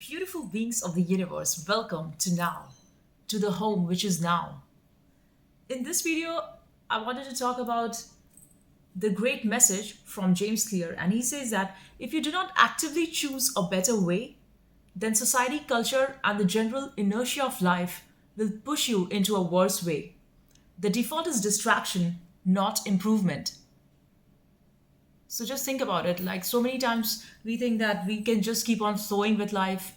Beautiful beings of the universe, welcome to now, to the home which is now. In this video, I wanted to talk about the great message from James Clear, and he says that if you do not actively choose a better way, then society, culture, and the general inertia of life will push you into a worse way. The default is distraction, not improvement. So just think about it. Like so many times, we think that we can just keep on flowing with life.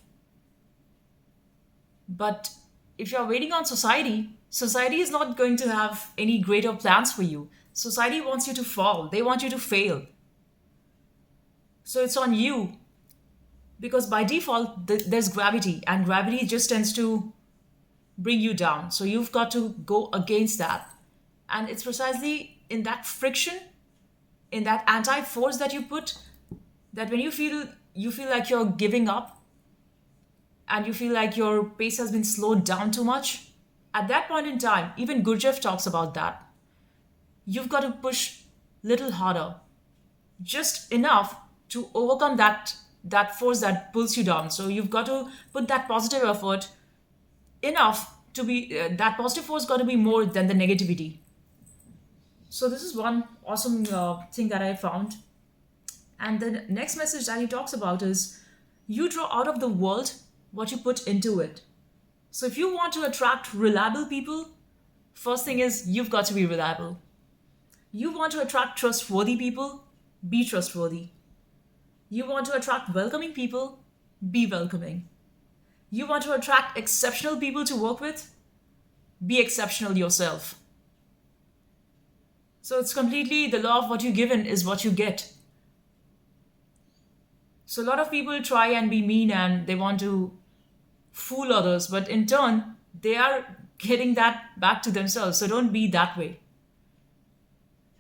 But if you're waiting on society, society is not going to have any greater plans for you. Society wants you to fall, they want you to fail. So it's on you because by default, there's gravity, and gravity just tends to bring you down. So you've got to go against that. And it's precisely in that friction, in that anti force that you put, that when you feel like you're giving up and you feel like your pace has been slowed down too much, at that point in time, even Gurdjieff talks about that. You've got to push little harder, just enough to overcome that force that pulls you down. So you've got to put that positive effort enough to be that positive force got to be more than the negativity. So this is one awesome thing that I found. And the next message that he talks about is you draw out of the world what you put into it. So if you want to attract reliable people, first thing is you've got to be reliable. You want to attract trustworthy people, be trustworthy. You want to attract welcoming people, be welcoming. You want to attract exceptional people to work with, be exceptional yourself. So it's completely the law of what you given is what you get. So a lot of people try and be mean and they want to fool others, but in turn, they are getting that back to themselves. So don't be that way.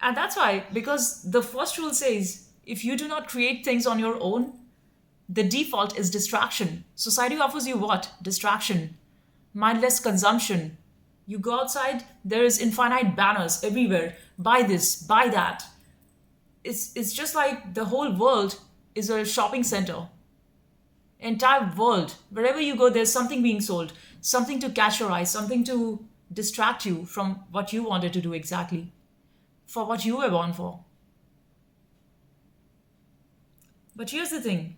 And that's why, because the first rule says if you do not create things on your own, the default is distraction. Society offers you what? Distraction, mindless consumption. You go outside, there is infinite banners everywhere. Buy this, buy that. It's just like the whole world is a shopping center. Entire world, wherever you go, there's something being sold, something to catch your eye, something to distract you from what you wanted to do exactly, for what you were born for. But here's the thing,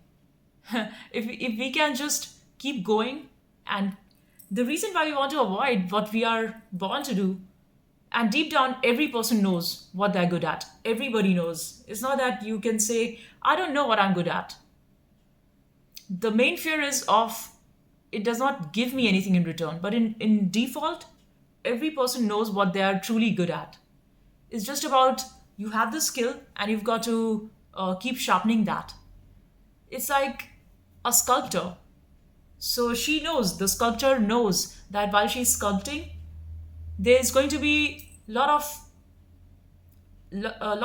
if we can just keep going, and the reason why we want to avoid what we are born to do, and deep down, every person knows what they're good at. Everybody knows. It's not that you can say, I don't know what I'm good at. The main fear is of it does not give me anything in return. But in default, every person knows what they are truly good at. It's just about you have the skill and you've got to keep sharpening that. It's like a sculptor. So she knows, the sculptor knows that while she's sculpting, there's going to be a lot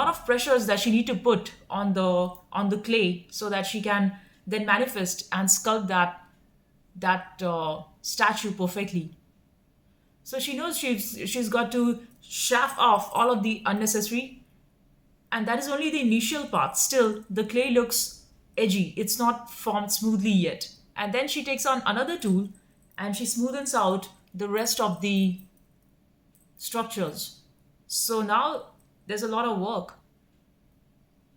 of pressures that she need to put on the clay so that she can then manifest and sculpt that statue perfectly. So she knows she's got to shaft off all of the unnecessary, and that is only the initial part. Still, the clay looks edgy; it's not formed smoothly yet. And then she takes on another tool, and she smoothens out the rest of the structures. So now there's a lot of work.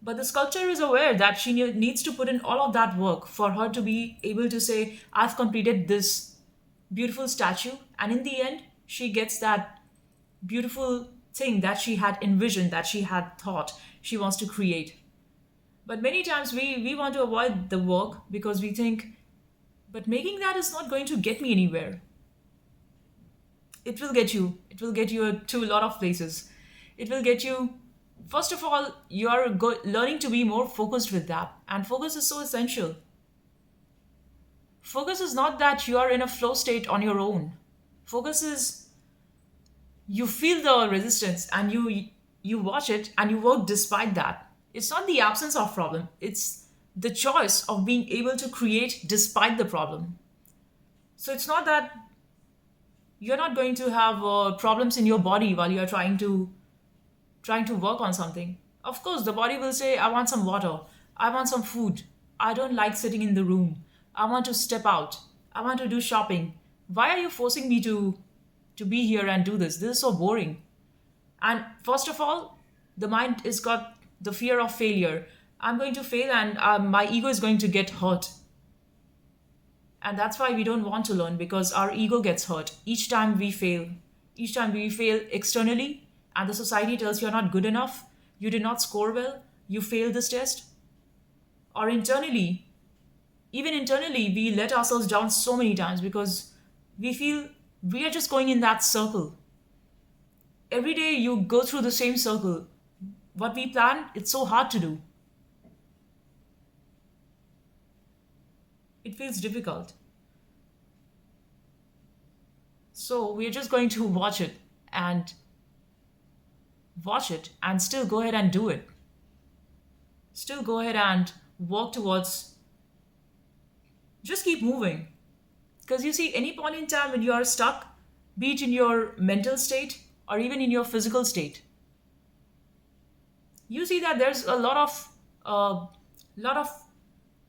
But the sculptor is aware that she needs to put in all of that work for her to be able to say, I've completed this beautiful statue. And in the end, she gets that beautiful thing that she had envisioned, that she had thought she wants to create. But many times we want to avoid the work because we think, but making that is not going to get me anywhere. It will get you. It will get you to a lot of places. It will get you, first of all, you are learning to be more focused with that. And focus is so essential. Focus is not that you are in a flow state on your own. Focus is you feel the resistance and you watch it and you work despite that. It's not the absence of problem. It's the choice of being able to create despite the problem. So it's not that you're not going to have problems in your body while you're trying to work on something. Of course, the body will say, I want some water, I want some food, I don't like sitting in the room, I want to step out. I want to do shopping. Why are you forcing me to be here and do this? This is so boring. And first of all, the mind is got the fear of failure. I'm going to fail, and my ego is going to get hurt. And that's why we don't want to learn, because our ego gets hurt each time we fail. Each time we fail externally, and the society tells you're not good enough, you did not score well, you failed this test. Or internally, even internally, we let ourselves down so many times because we feel we are just going in that circle. Every day you go through the same circle. What we plan, it's so hard to do. It feels difficult. So we're just going to and watch it and still go ahead and do it. Still go ahead and work towards, just keep moving. Because you see, any point in time when you are stuck, be it in your mental state or even in your physical state, you see that there's a lot of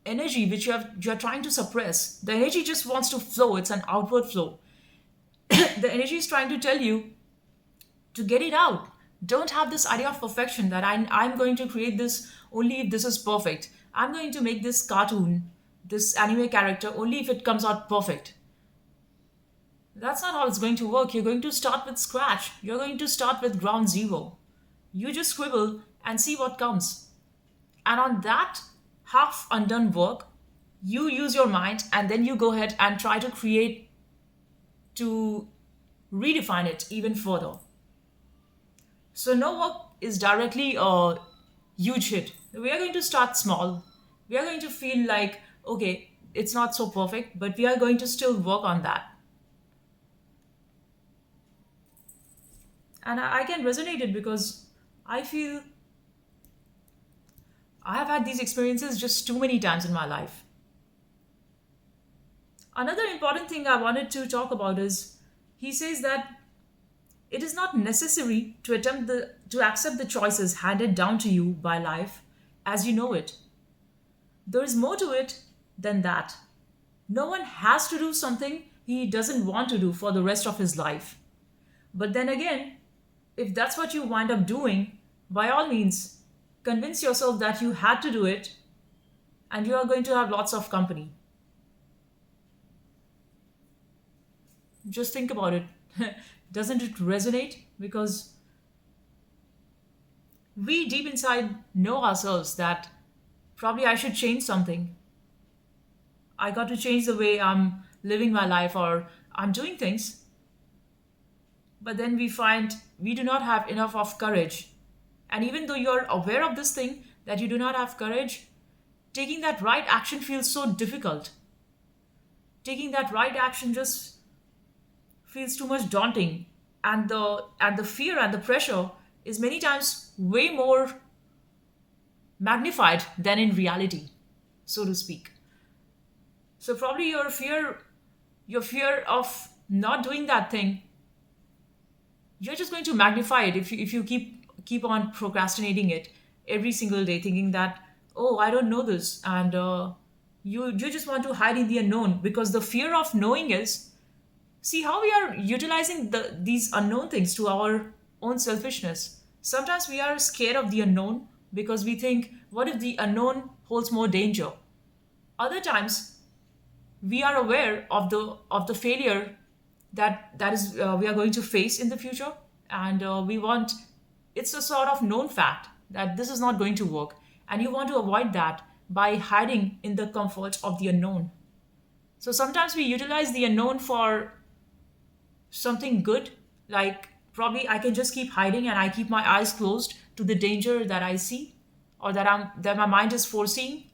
energy which you're trying to suppress. The energy just wants to flow. It's an outward flow. The energy is trying to tell you to get it out. Don't have this idea of perfection that I'm going to create this only if this is perfect. I'm going to make this cartoon, this anime character only if it comes out perfect. That's not how it's going to work. You're going to start with scratch. You're going to start with ground zero. You just scribble and see what comes. And on that half undone work, you use your mind and then you go ahead and try to create, to redefine it even further. So no work is directly a huge hit. We are going to start small. We are going to feel like, okay, it's not so perfect, but we are going to still work on that. And I can resonate it because I feel I have had these experiences just too many times in my life. Another important thing I wanted to talk about is he says that it is not necessary to accept the choices handed down to you by life as you know it. There is more to it than that. No one has to do something he doesn't want to do for the rest of his life. But then again, if that's what you wind up doing, by all means, convince yourself that you had to do it and you are going to have lots of company. Just think about it. Doesn't it resonate? Because we deep inside know ourselves that probably I should change something. I got to change the way I'm living my life or I'm doing things. But then we find we do not have enough of courage. And even though you're aware of this thing, that you do not have courage, taking that right action feels so difficult. Taking that right action just feels too much daunting. And the fear and the pressure is many times way more magnified than in reality, so to speak. So probably your fear of not doing that thing, you're just going to magnify it if you keep on procrastinating it every single day, thinking that, oh, I don't know this, and you just want to hide in the unknown, because the fear of knowing is, see how we are utilizing these unknown things to our own selfishness. Sometimes we are scared of the unknown because we think, what if the unknown holds more danger? Other times we are aware of the failure that is we are going to face in the future, and we want, it's a sort of known fact that this is not going to work, and you want to avoid that by hiding in the comfort of the unknown. So sometimes we utilize the unknown for something good, like probably I can just keep hiding and I keep my eyes closed to the danger that I see, or that my mind is foreseeing,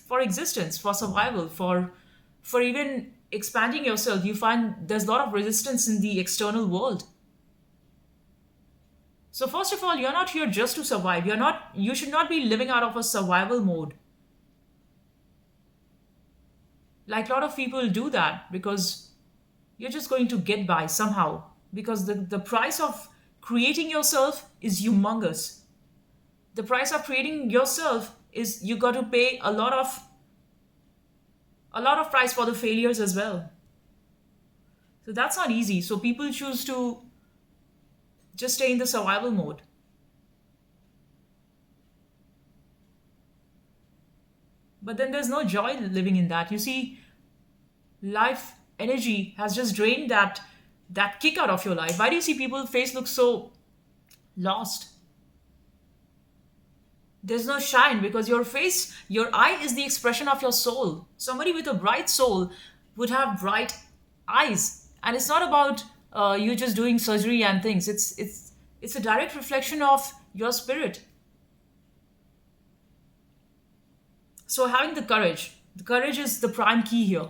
for existence, for survival, for even expanding yourself. You find there's a lot of resistance in the external world. So first of all, you're not here just to survive. You should not be living out of a survival mode. Like a lot of people do that because you're just going to get by somehow, because the price of creating yourself is humongous. The price of creating yourself is you got to pay A lot of price for the failures as well. So that's not easy. So people choose to just stay in the survival mode. But then there's no joy living in that. You see, life energy has just drained that kick out of your life. Why do you see people face look so lost? There's no shine because your face, your eye is the expression of your soul. Somebody with a bright soul would have bright eyes, and it's not about you just doing surgery and things. It's a direct reflection of your spirit. So having the courage is the prime key here.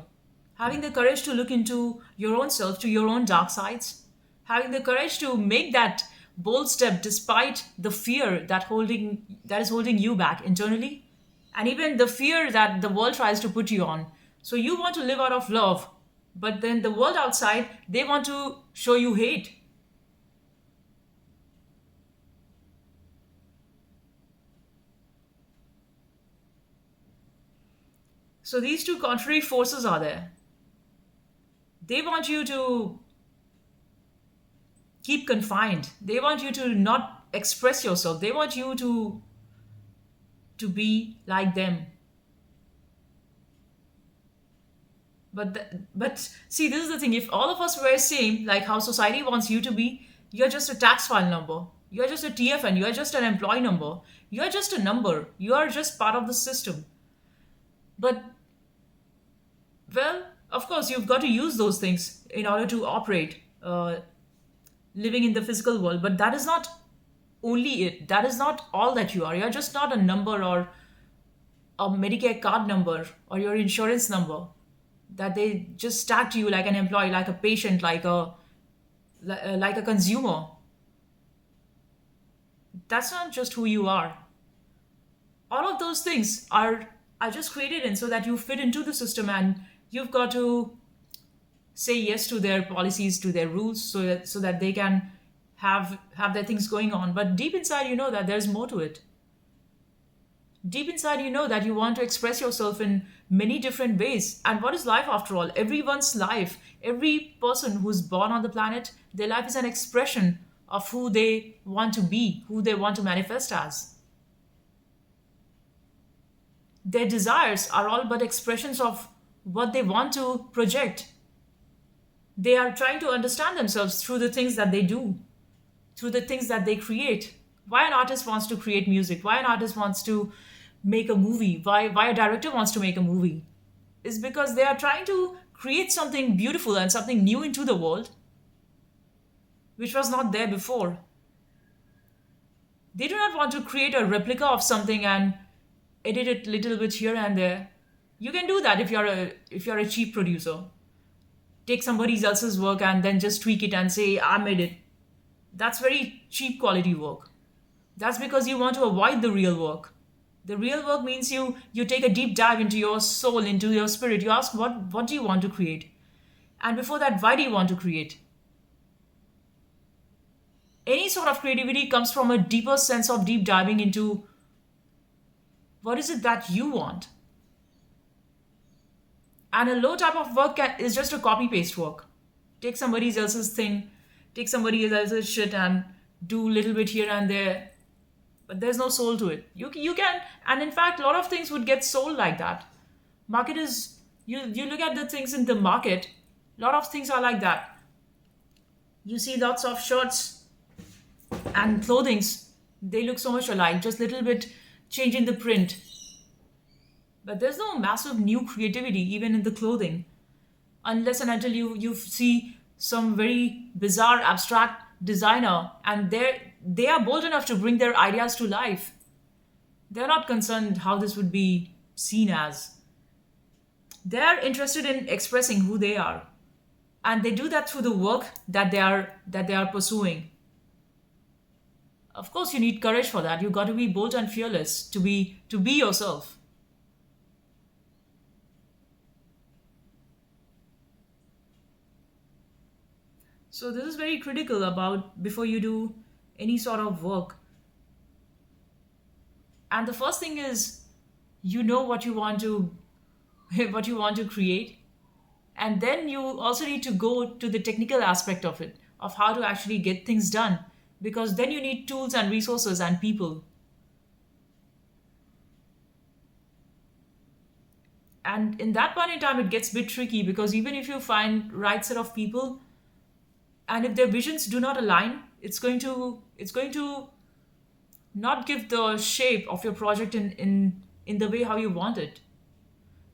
Having the courage to look into your own self, to your own dark sides, having the courage to make that bold step despite the fear that is holding you back internally, and even the fear that the world tries to put you on. So you want to live out of love, but then the world outside, they want to show you hate. So these two contrary forces are there. They want you to keep confined. They want you to not express yourself. They want you to be like them. But see, this is the thing. If all of us were same, like how society wants you to be, you're just a tax file number. You're just a TFN. You're just an employee number. You're just a number. You are just part of the system. But well, of course, you've got to use those things in order to operate, living in the physical world. But that is not only it. That is not all that you are. You're just not a number or a Medicare card number or your insurance number that they just stack to you like an employee, like a patient, like a consumer. That's not just who you are. All of those things are just created in so that you fit into the system, and you've got to say yes to their policies, to their rules, so that they can have their things going on. But deep inside, you know that there's more to it. Deep inside, you know that you want to express yourself in many different ways. And what is life after all? Everyone's life, every person who's born on the planet, their life is an expression of who they want to be, who they want to manifest as. Their desires are all but expressions of what they want to project. They are trying to understand themselves through the things that they do, through the things that they create. Why an artist wants to create music, why an artist wants to make a movie, why a director wants to make a movie, is because they are trying to create something beautiful and something new into the world, which was not there before. They do not want to create a replica of something and edit it little bit here and there. You can do that if you're a cheap producer. Take somebody else's work and then just tweak it and say, I made it. That's very cheap quality work. That's because you want to avoid the real work. The real work means you take a deep dive into your soul, into your spirit. You ask what do you want to create? And before that, why do you want to create? Any sort of creativity comes from a deeper sense of deep diving into what is it that you want. And a low type of work is just a copy paste work. Take somebody else's thing, take somebody else's shit and do a little bit here and there, but there's no soul to it. You can, and in fact, a lot of things would get sold like that. Market is, you look at the things in the market, a lot of things are like that. You see lots of shirts and clothings, they look so much alike, just little bit change in the print. But there's no massive new creativity even in the clothing, unless and until you see some very bizarre abstract designer and they are bold enough to bring their ideas to life. They're not concerned how this would be seen as. They're interested in expressing who they are. And they do that through the work that they are pursuing. Of course, you need courage for that. You've got to be bold and fearless to be yourself. So this is very critical about before you do any sort of work. And the first thing is you know what you want to what you want to create. And then you also need to go to the technical aspect of it, of how to actually get things done, because then you need tools and resources and people. And in that point in time, it gets a bit tricky, because even if you find right set of people, and if their visions do not align, it's going to not give the shape of your project in the way how you want it.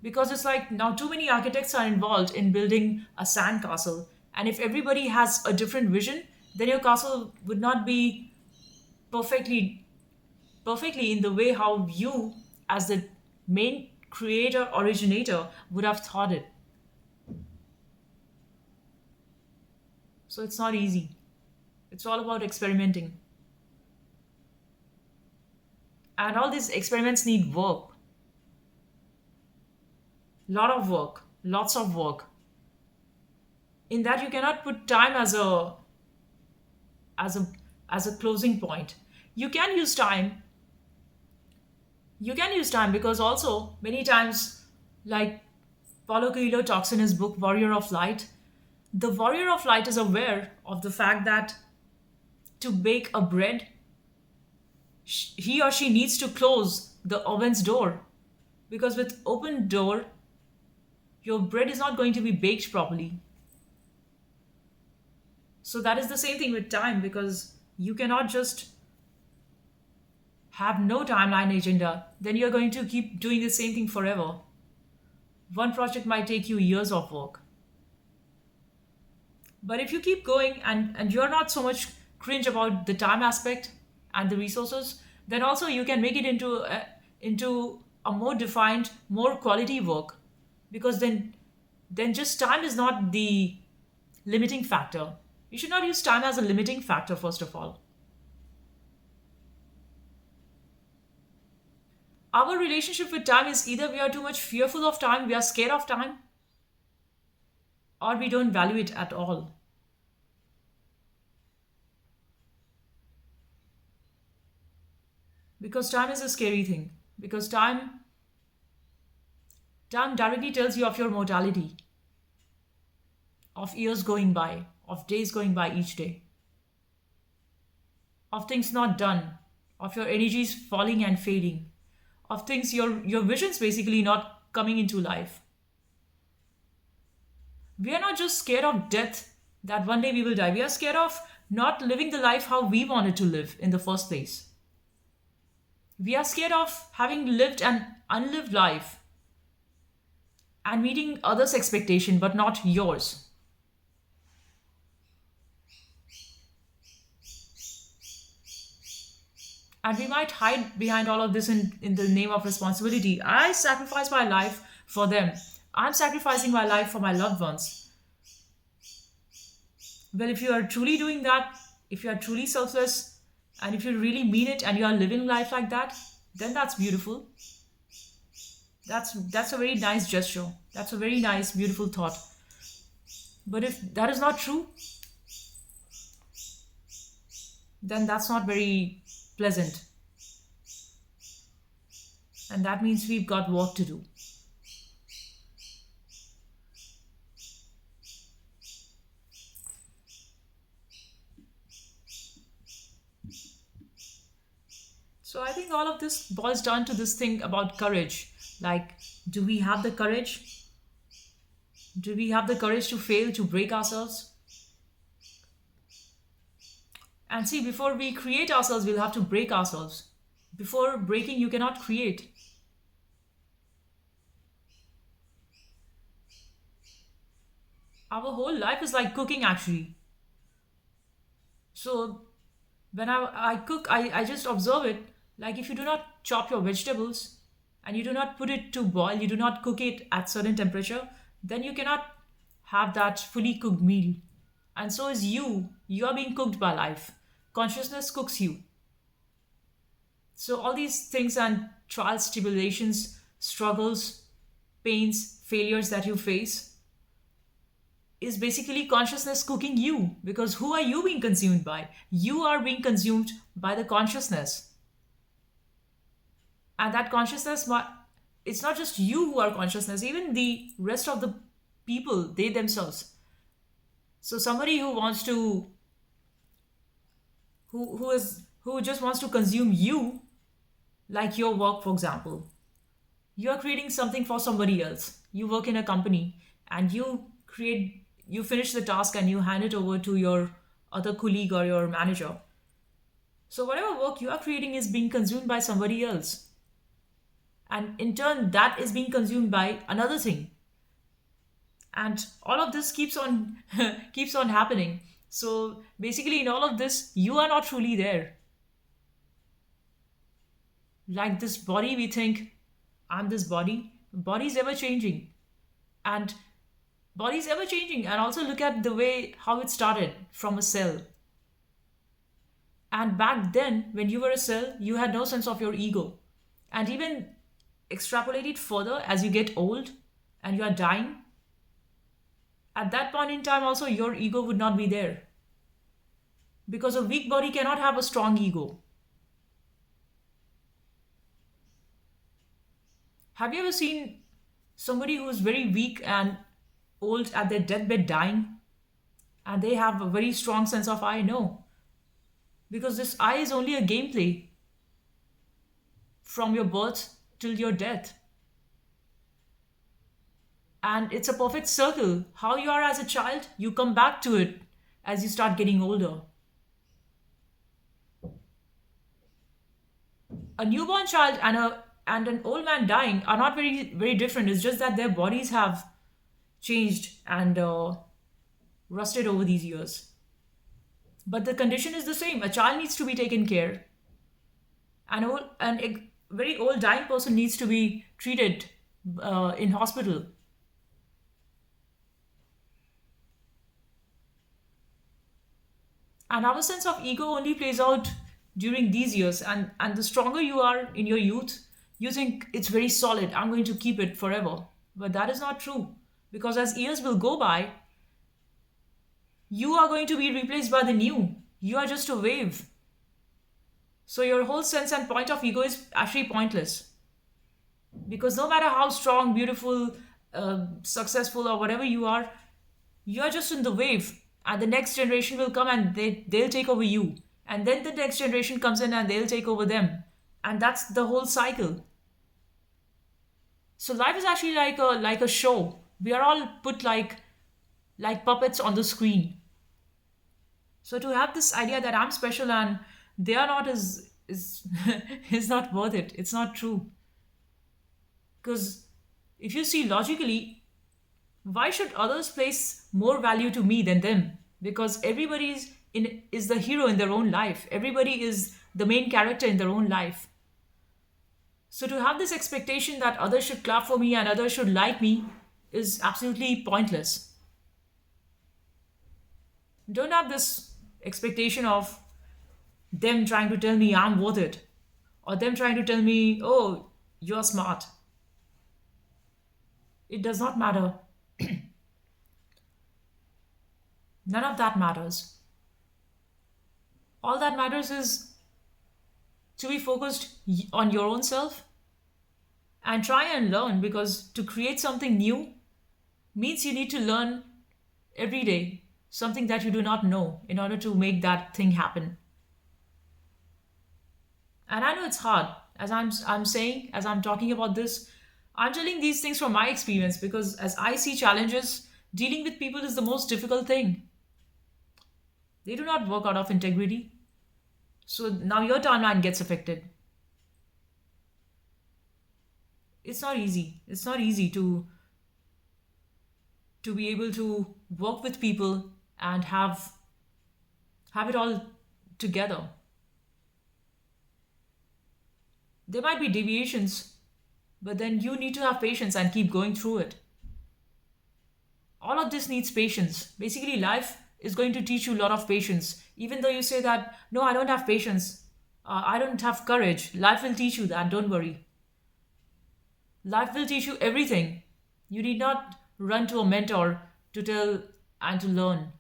Because it's like now too many architects are involved in building a sand castle, and if everybody has a different vision, then your castle would not be perfectly perfectly in the way how you, as the main creator originator, would have thought it. So it's not easy. It's all about experimenting, and all these experiments need work, lot of work, lots of work. In that, you cannot put time as a as a closing point. You can use time. You can use time, because also many times, like Paulo Coelho talks in his book Warrior of Light, the Warrior of Light is aware of the fact that to bake a bread, he or she needs to close the oven's door, because with open door, your bread is not going to be baked properly. So that is the same thing with time, because you cannot just have no timeline agenda, then you're going to keep doing the same thing forever. One project might take you years of work. But if you keep going, and you're not so much cringe about the time aspect and the resources, then also you can make it into a more defined, more quality work. Because then just time is not the limiting factor. You should not use time as a limiting factor, first of all. Our relationship with time is either we are too much fearful of time, we are scared of time, or we don't value it at all. Because time is a scary thing. Because time directly tells you of your mortality, of years going by, of days going by each day, of things not done, of your energies falling and fading, of things your visions basically not coming into life. We are not just scared of death, that one day we will die. We are scared of not living the life how we wanted to live in the first place. We are scared of having lived an unlived life and meeting others' expectation but not yours. And we might hide behind all of this in the name of responsibility. I sacrifice my life for them. I'm sacrificing my life for my loved ones. Well, if you are truly doing that, if you are truly selfless, and if you really mean it and you are living life like that, then that's beautiful. That's a very nice gesture. That's a very nice, beautiful thought. But if that is not true, then that's not very pleasant. And that means we've got work to do. So I think all of this boils down to this thing about courage. Like, do we have the courage? Do we have the courage to fail, to break ourselves? And see, before we create ourselves, we'll have to break ourselves. Before breaking, you cannot create. Our whole life is like cooking, actually. So when I cook, I just observe it. Like, if you do not chop your vegetables and you do not put it to boil, you do not cook it at certain temperature, then you cannot have that fully cooked meal. And so is you. You are being cooked by life. Consciousness cooks you. So all these things and trials, tribulations, struggles, pains, failures that you face is basically consciousness cooking you. Because who are you being consumed by? You are being consumed by the consciousness. And that consciousness It's not just you who are consciousness, even the rest of the people, they themselves. So somebody who wants to, who just wants to consume you, like your work, for example. You are creating something for somebody else. You work in a company and you finish the task and you hand it over to your other colleague or your manager. So whatever work you are creating is being consumed by somebody else. And in turn, that is being consumed by another thing. And all of this keeps on keeps on happening. So basically in all of this, you are not truly there. Like this body, we think, I'm this body. Body's ever changing. And body's ever changing. And also look at the way how it started from a cell. And back then, when you were a cell, you had no sense of your ego. And even extrapolate it further as you get old and you are dying, at that point in time, also your ego would not be there. Because a weak body cannot have a strong ego. Have you ever seen somebody who's very weak and old at their deathbed dying and they have a very strong sense of I? No. Because this I is only a gameplay from your birth till your death. And it's a perfect circle. How you are as a child, you come back to it as you start getting older. A newborn child and an old man dying are not very different. It's just that their bodies have changed and rusted over these years. But the condition is the same. A child needs to be taken care. A very old dying person needs to be treated in hospital. And our sense of ego only plays out during these years. And the stronger you are in your youth, you think it's very solid. I'm going to keep it forever. But that is not true. Because as years will go by, you are going to be replaced by the new. You are just a wave. So your whole sense and point of ego is actually pointless. Because no matter how strong, beautiful, successful, or whatever you are just in the wave. And the next generation will come and they'll take over you. And then the next generation comes in and they'll take over them. And that's the whole cycle. So life is actually like a show. We are all put like puppets on the screen. So to have this idea that I'm special and they are not is is not worth it. It's not true. Because if you see logically, why should others place more value to me than them? Because is the hero in their own life. Everybody is the main character in their own life. So to have this expectation that others should clap for me and others should like me is absolutely pointless. Don't have this expectation of them trying to tell me I'm worth it, or them trying to tell me, oh, you're smart. It does not matter. None of that matters. All that matters is to be focused on your own self and try and learn, because to create something new means you need to learn every day something that you do not know in order to make that thing happen. And I know it's hard. I'm saying, as I'm talking about this, I'm telling these things from my experience, because as I see challenges, dealing with people is the most difficult thing. They do not work out of integrity. So now your timeline gets affected. It's not easy. It's not easy to be able to work with people and have it all together. There might be deviations, but then you need to have patience and keep going through it. All of this needs patience. Basically, life is going to teach you a lot of patience. Even though you say that, no, I don't have patience, I don't have courage, life will teach you that, don't worry. Life will teach you everything. You need not run to a mentor to tell and to learn.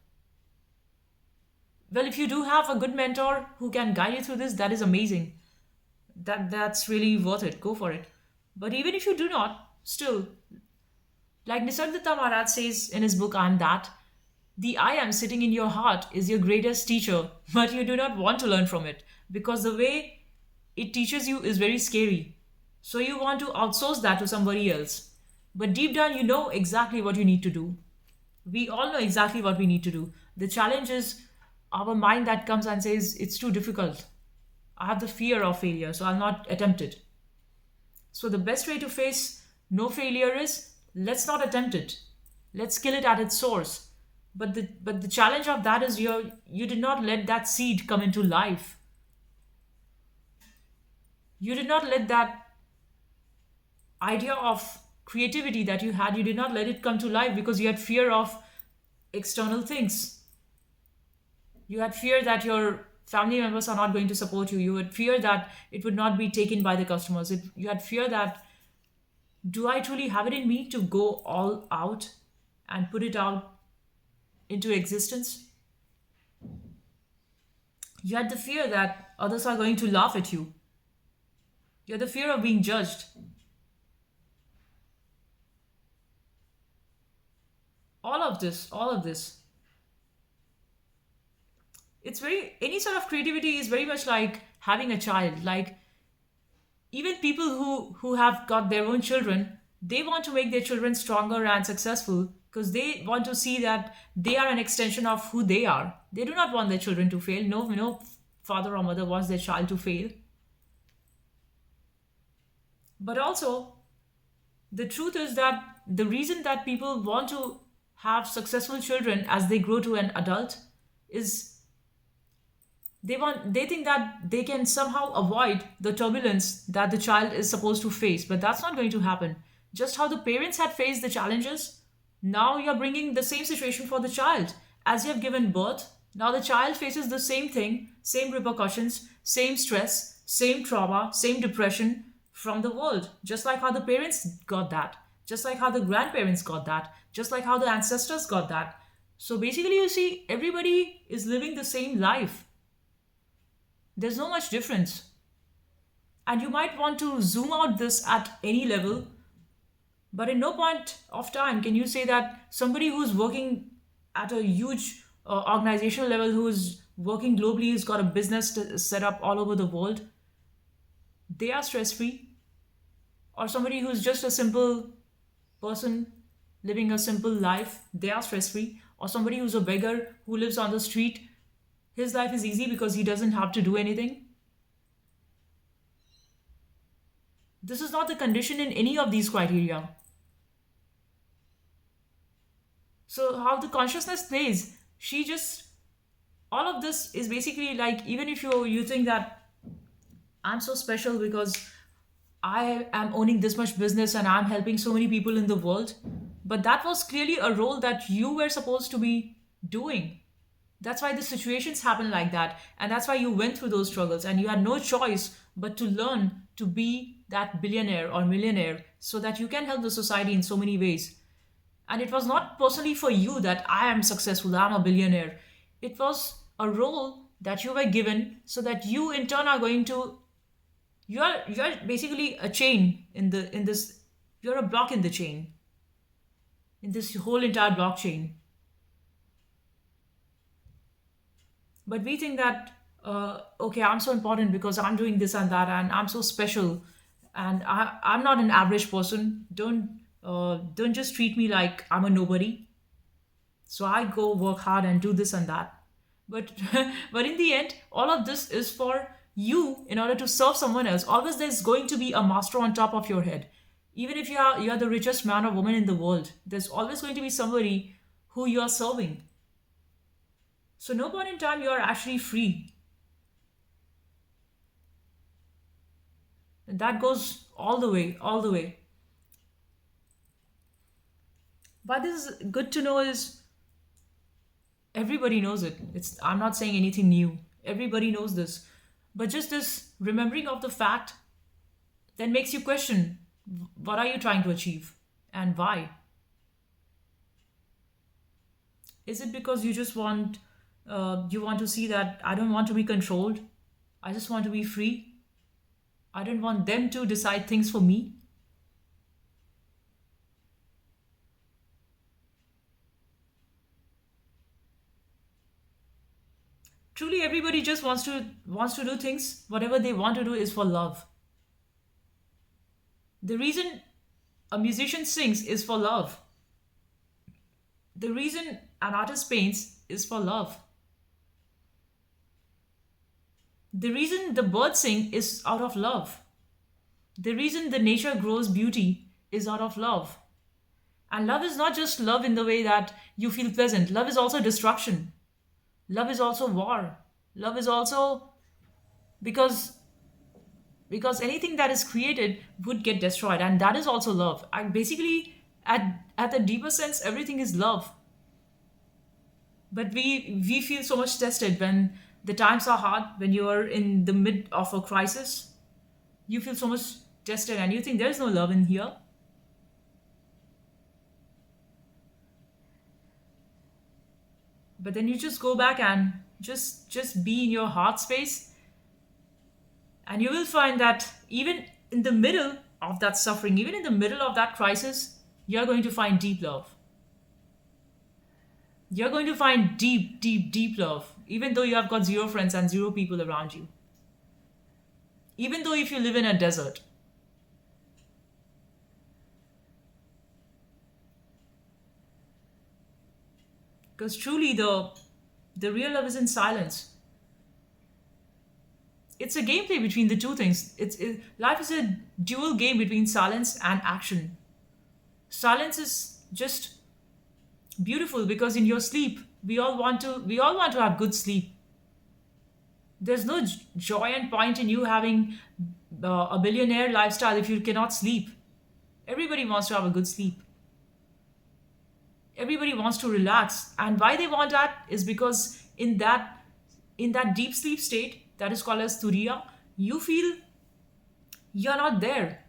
Well, if you do have a good mentor who can guide you through this, that is amazing. That's really worth it. Go for it. But even if you do not, still, like Nisargadatta Maharaj says in his book, I Am That, the I am sitting in your heart is your greatest teacher, but you do not want to learn from it because the way it teaches you is very scary. So you want to outsource that to somebody else. But deep down, you know exactly what you need to do. We all know exactly what we need to do. The challenge is our mind that comes and says, it's too difficult. I have the fear of failure, so I'll not attempt it. So the best way to face no failure is let's not attempt it. Let's kill it at its source. But the challenge of that is you did not let that seed come into life. You did not let that idea of creativity that you had, you did not let it come to life because you had fear of external things. You had fear that your family members are not going to support you. You had fear that it would not be taken by the customers. You had fear that do I truly have it in me to go all out and put it out into existence? You had the fear that others are going to laugh at you. You had the fear of being judged. All of this, it's very, any sort of creativity is very much like having a child. Like even people who have got their own children, they want to make their children stronger and successful because they want to see that they are an extension of who they are. They do not want their children to fail. No father or mother wants their child to fail. But also, the truth is that the reason that people want to have successful children as they grow to an adult is they think that they can somehow avoid the turbulence that the child is supposed to face, but that's not going to happen. Just how the parents had faced the challenges, now you're bringing the same situation for the child. As you have given birth, now the child faces the same thing, same repercussions, same stress, same trauma, same depression from the world, just like how the parents got that, just like how the grandparents got that, just like how the ancestors got that. So basically, you see, everybody is living the same life. There's no much difference. And you might want to zoom out this at any level, but in no point of time can you say that somebody who's working at a huge organizational level, who's working globally, who's got a business set up all over the world, they are stress free. Or somebody who's just a simple person living a simple life, they are stress free. Or somebody who's a beggar who lives on the street, his life is easy because he doesn't have to do anything. This is not the condition in any of these criteria. So, how the consciousness plays, she just, all of this is basically like, even if you think that I'm so special because I am owning this much business and I'm helping so many people in the world, but that was clearly a role that you were supposed to be doing. That's why the situations happen like that. And that's why you went through those struggles and you had no choice but to learn to be that billionaire or millionaire so that you can help the society in so many ways. And it was not personally for you that I am successful, I'm a billionaire. It was a role that you were given so that you in turn are going to, you're basically a chain in this, you're a block in the chain, in this whole entire blockchain. But we think that okay, I'm so important because I'm doing this and that and I'm so special and I'm not an average person. Don't just treat me like I'm a nobody. So I go work hard and do this and that. But but in the end, all of this is for you in order to serve someone else. Always there's going to be a master on top of your head. Even if you are the richest man or woman in the world, there's always going to be somebody who you are serving. So no point in time you are actually free. And that goes all the way, all the way. But this is good to know is everybody knows it. It's I'm not saying anything new. Everybody knows this. But just this remembering of the fact then makes you question what are you trying to achieve and why? Is it because you want to see that I don't want to be controlled? I just want to be free. I don't want them to decide things for me. Truly, everybody just wants to do things. Whatever they want to do is for love. The reason a musician sings is for love. The reason an artist paints is for love. The reason the birds sing is out of love. The reason the nature grows beauty is out of love. And love is not just love in the way that you feel pleasant. Love is also destruction. Love is also war. Love is also because anything that is created would get destroyed, and that is also love. And basically, at the deeper sense, everything is love. But we feel so much tested when the times are hard, when you are in the mid of a crisis. You feel so much tested, and you think there's no love in here. But then you just go back and just be in your heart space, and you will find that even in the middle of that suffering, even in the middle of that crisis, you're going to find deep love. You're going to find deep, deep, deep love, even though you have got zero friends and zero people around you. Even though if you live in a desert. Because truly the real love is in silence. It's a gameplay between the two things. Life is a dual game between silence and action. Silence is just beautiful because in your sleep, we all want to have good sleep. There's no joy and point in you having a billionaire lifestyle if you cannot sleep. Everybody wants to have a good sleep. Everybody wants to relax, and why they want that is because in that deep sleep state that is called as turiya, you feel you're not there.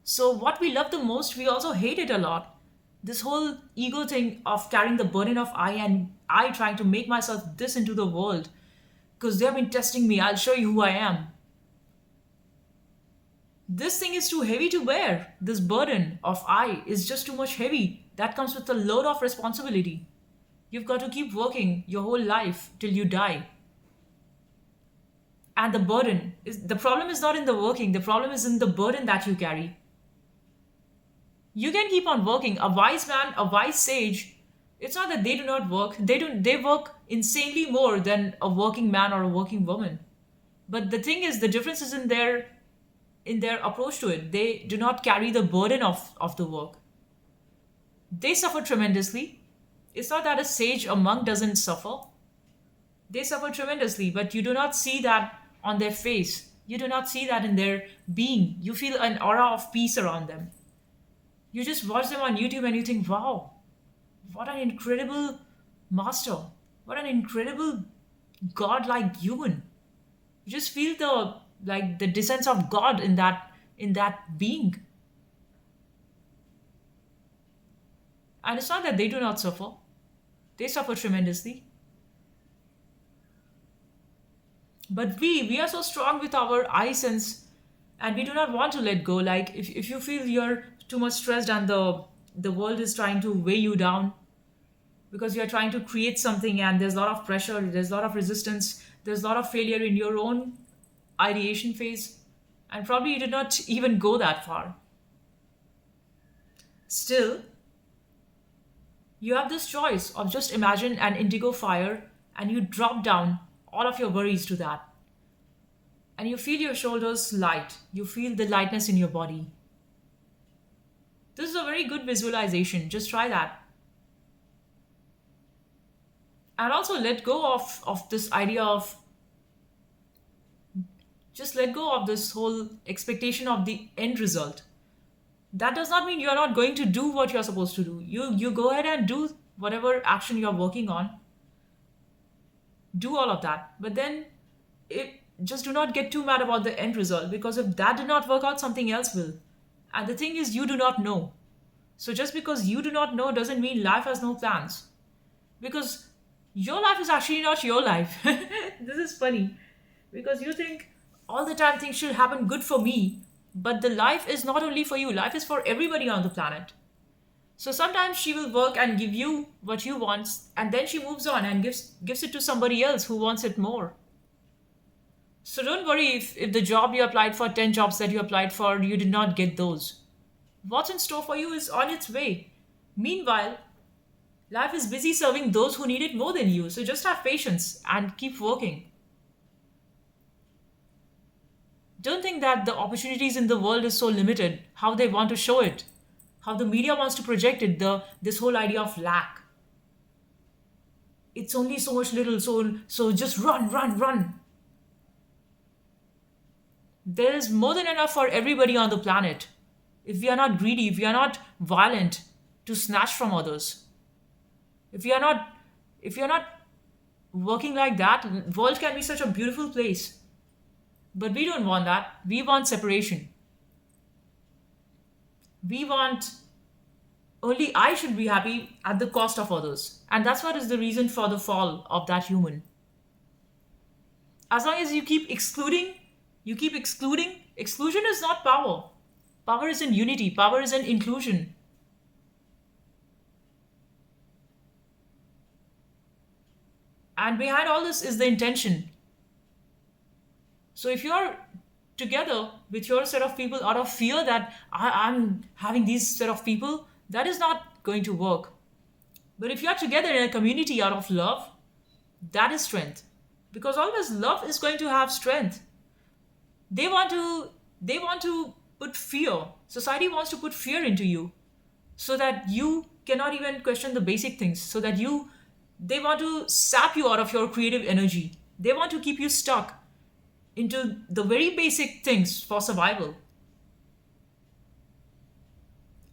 So what we love the most, we also hate it a lot. This whole ego thing of carrying the burden of I, and I trying to make myself this into the world because they have been testing me. I'll show you who I am. This thing is too heavy to bear. This burden of I is just too much heavy. That comes with a load of responsibility. You've got to keep working your whole life till you die. And the problem is not in the working, the problem is in the burden that you carry. You can keep on working. A wise man, a wise sage, it's not that they do not work. They work insanely more than a working man or a working woman. But the thing is, the difference is in their approach to it. They do not carry the burden of the work. They suffer tremendously. It's not that a sage, a monk doesn't suffer. They suffer tremendously, but you do not see that on their face. You do not see that in their being. You feel an aura of peace around them. You just watch them on YouTube and you think, wow, what an incredible master. What an incredible God-like human. You just feel the descent of God in that being. And it's not that they do not suffer. They suffer tremendously. But we are so strong with our eye sense, and we do not want to let go. Like if you feel you're too much stressed and the world is trying to weigh you down because you're trying to create something and there's a lot of pressure, there's a lot of resistance, there's a lot of failure in your own ideation phase, and probably you did not even go that far. Still, you have this choice of just imagine an indigo fire and you drop down all of your worries to that. And you feel your shoulders light. You feel the lightness in your body. This is a very good visualization. Just try that. And also let go of this idea of just let go of this whole expectation of the end result. That does not mean you're not going to do what you're supposed to do. You go ahead and do whatever action you're working on. Do all of that. But then just do not get too mad about the end result, because if that did not work out, something else will. And the thing is, you do not know. So just because you do not know doesn't mean life has no plans. Because your life is actually not your life. This is funny. Because you think all the time things should happen good for me. But the life is not only for you, life is for everybody on the planet. So sometimes she will work and give you what you want, and then she moves on and gives it to somebody else who wants it more. So don't worry if the job you applied for, 10 jobs that you applied for, you did not get those. What's in store for you is on its way. Meanwhile, life is busy serving those who need it more than you. So just have patience and keep working. Don't think that the opportunities in the world is so limited, how they want to show it, how the media wants to project it, this whole idea of lack. It's only so much little, so just run, run, run. There is more than enough for everybody on the planet. If we are not greedy, if we are not violent to snatch from others, if we are not if we are not working like that, world can be such a beautiful place. But we don't want that. We want separation. We want only I should be happy at the cost of others. And that's what is the reason for the fall of that human. As long as you keep excluding, exclusion is not power. Power is in unity, power is in inclusion. And behind all this is the intention. So if you're together with your set of people out of fear that I'm having these set of people, that is not going to work. But if you're together in a community out of love, that is strength. Because always love is going to have strength. They want to put fear. Society wants to put fear into you so that you cannot even question the basic things, so that they want to sap you out of your creative energy. They want to keep you stuck into the very basic things for survival.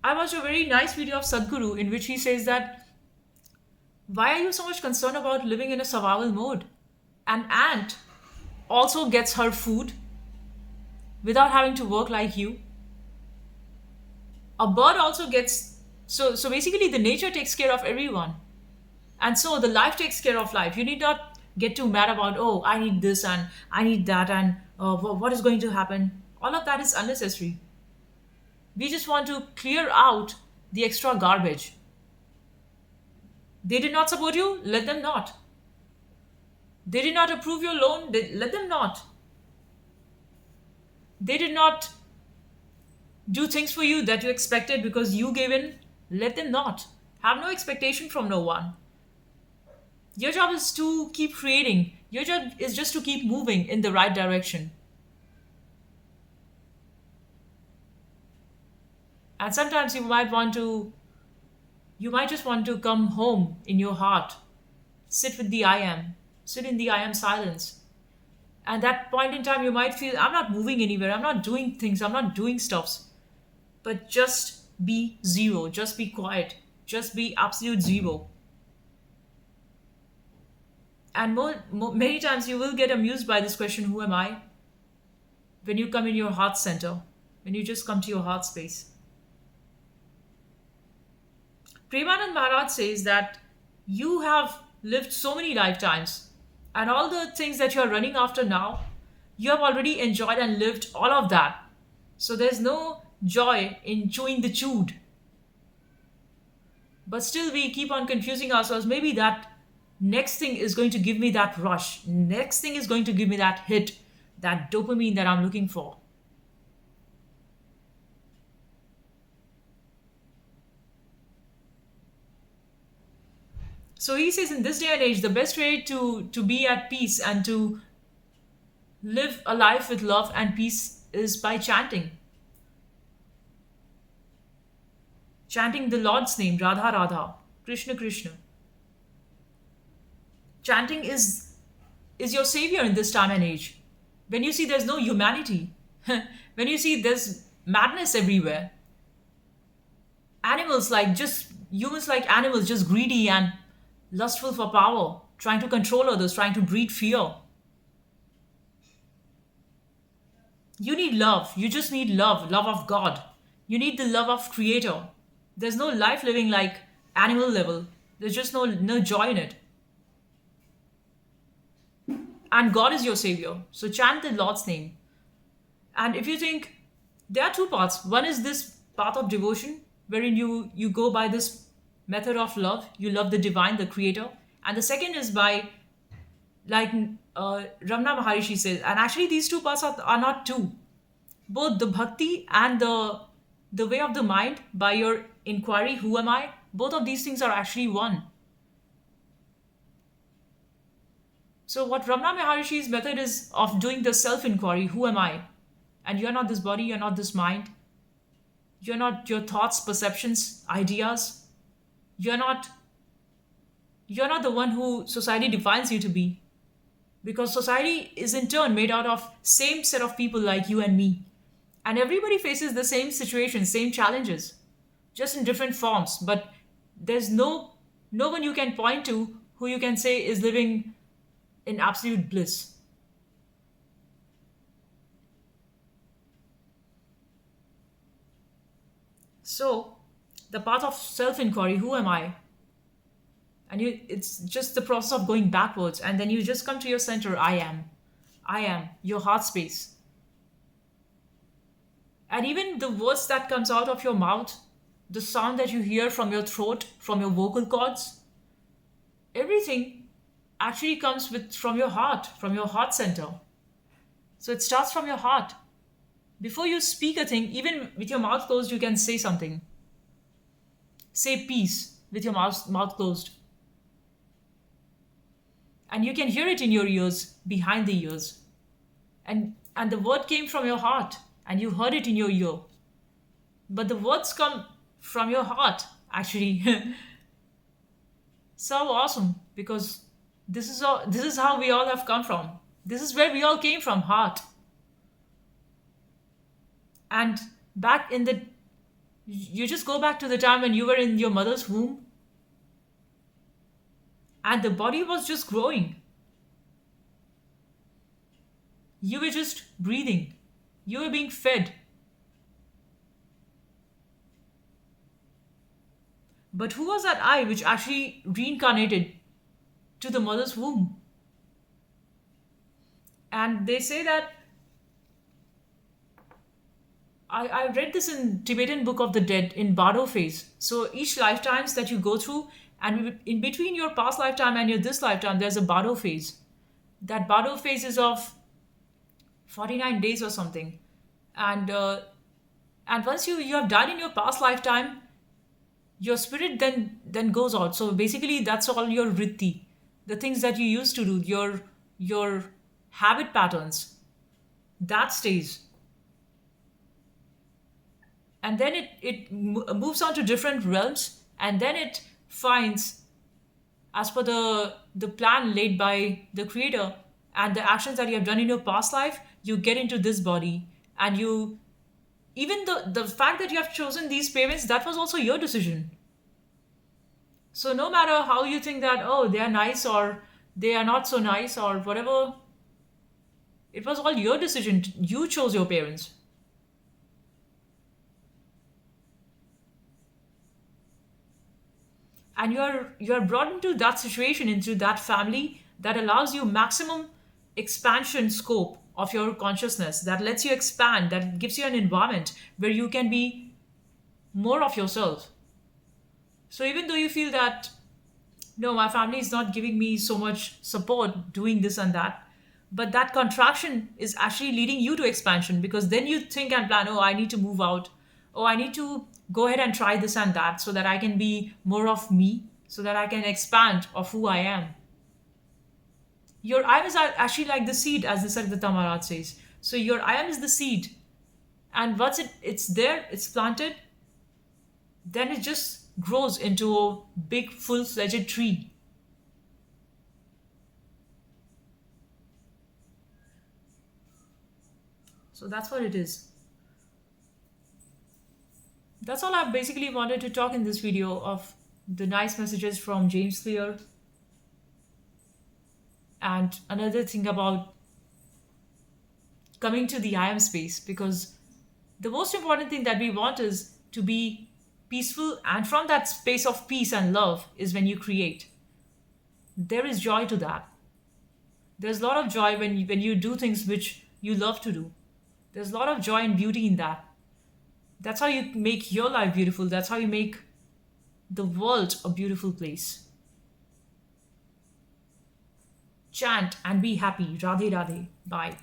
I watched a very nice video of Sadhguru in which he says that why are you so much concerned about living in a survival mode? An ant also gets her food without having to work like you. A bird also gets, so basically the nature takes care of everyone. And so the life takes care of life. You need not get too mad about, oh, I need this and I need that and what is going to happen. All of that is unnecessary. We just want to clear out the extra garbage. They did not support you, let them not. They did not approve your loan, let them not. They did not do things for you that you expected because you gave in, let them not. Have no expectation from no one. Your job is to keep creating. Your job is just to keep moving in the right direction. And sometimes you might just want to come home in your heart. Sit with the I am. Sit in the I am silence. And that point in time, you might feel, I'm not moving anywhere. I'm not doing things. I'm not doing stuffs. But just be zero. Just be quiet. Just be absolute zero. And many times you will get amused by this question, who am I? When you come in your heart center, when you just come to your heart space. Premanand Maharaj says that you have lived so many lifetimes, and all the things that you are running after now, you have already enjoyed and lived all of that. So there's no joy in chewing the chewed. But still, we keep on confusing ourselves. Maybe that next thing is going to give me that rush. Next thing is going to give me that hit, that dopamine that I'm looking for. So he says in this day and age, the best way to be at peace and to live a life with love and peace is by chanting. Chanting the Lord's name, Radha Radha, Krishna Krishna. Chanting is your savior in this time and age. When you see there's no humanity, when you see there's madness everywhere, humans like animals, just greedy and lustful for power, trying to control others, trying to breed fear. You need love. You just need love, love of God. You need the love of Creator. There's no life living like animal level. There's just no joy in it. And God is your savior. So chant the Lord's name. And if you think there are two paths, one is this path of devotion, wherein you go by this method of love. You love the divine, the creator. And the second is by, like, Ramana Maharishi says, and actually these two paths are not two. Both the bhakti and the way of the mind by your inquiry, who am I? Both of these things are actually one. So what Ramana Maharishi's method is of doing the self-inquiry, who am I? And you're not this body, you're not this mind, you're not your thoughts, perceptions, ideas. You're not you're not the one who society defines you to be. Because society is in turn made out of same set of people like you and me. And everybody faces the same situation, same challenges, just in different forms. But there's no one you can point to who you can say is living in absolute bliss. So the path of self-inquiry, who am I? And it's just the process of going backwards, and then you just come to your center, I am your heart space. And even the words that comes out of your mouth, the sound that you hear from your throat, from your vocal cords, everything actually comes with from your heart center. So it starts from your heart. Before you speak a thing, even with your mouth closed, you can say something. Say peace with your mouth closed. And you can hear it in your ears, behind the ears. And the word came from your heart, and you heard it in your ear. But the words come from your heart, actually. So awesome, because this is how we all have come from. This is where we all came from, heart. And back in the you just go back to the time when you were in your mother's womb, and the body was just growing. You were just breathing. You were being fed. But who was that I which actually reincarnated to the mother's womb? And they say that I read this in Tibetan Book of the Dead in Bardo phase. So each lifetimes that you go through, and in between your past lifetime and your this lifetime, there's a Bardo phase. That Bardo phase is of 49 days or something. And once you have died in your past lifetime, your spirit then goes out. So basically that's all your vritti, the things that you used to do, your habit patterns, that stays. And then it moves on to different realms, and then it finds, as per the plan laid by the creator and the actions that you have done in your past life, you get into this body. And you, even the fact that you have chosen these parents, that was also your decision. So no matter how you think that, oh, they are nice or they are not so nice or whatever, it was all your decision. You chose your parents. And you're brought into that situation, into that family that allows you maximum expansion scope of your consciousness, that lets you expand, that gives you an environment where you can be more of yourself. So even though you feel that, no, my family is not giving me so much support doing this and that, but that contraction is actually leading you to expansion, because then you think and plan, oh, I need to move out. Oh, I need to go ahead and try this and that so that I can be more of me, so that I can expand of who I am. Your I am is actually like the seed, as the Sargata Maharaj says. So your I am is the seed. And once it's there, it's planted, then it just grows into a big full-fledged tree. So that's what it is. That's all I basically wanted to talk in this video of the nice messages from James Clear. And another thing about coming to the I am space, because the most important thing that we want is to be peaceful, and from that space of peace and love is when you create. There is joy to that. There's a lot of joy when you do things which you love to do. There's a lot of joy and beauty in that. That's how you make your life beautiful. That's how you make the world a beautiful place. Chant and be happy. Radhe Radhe. Bye.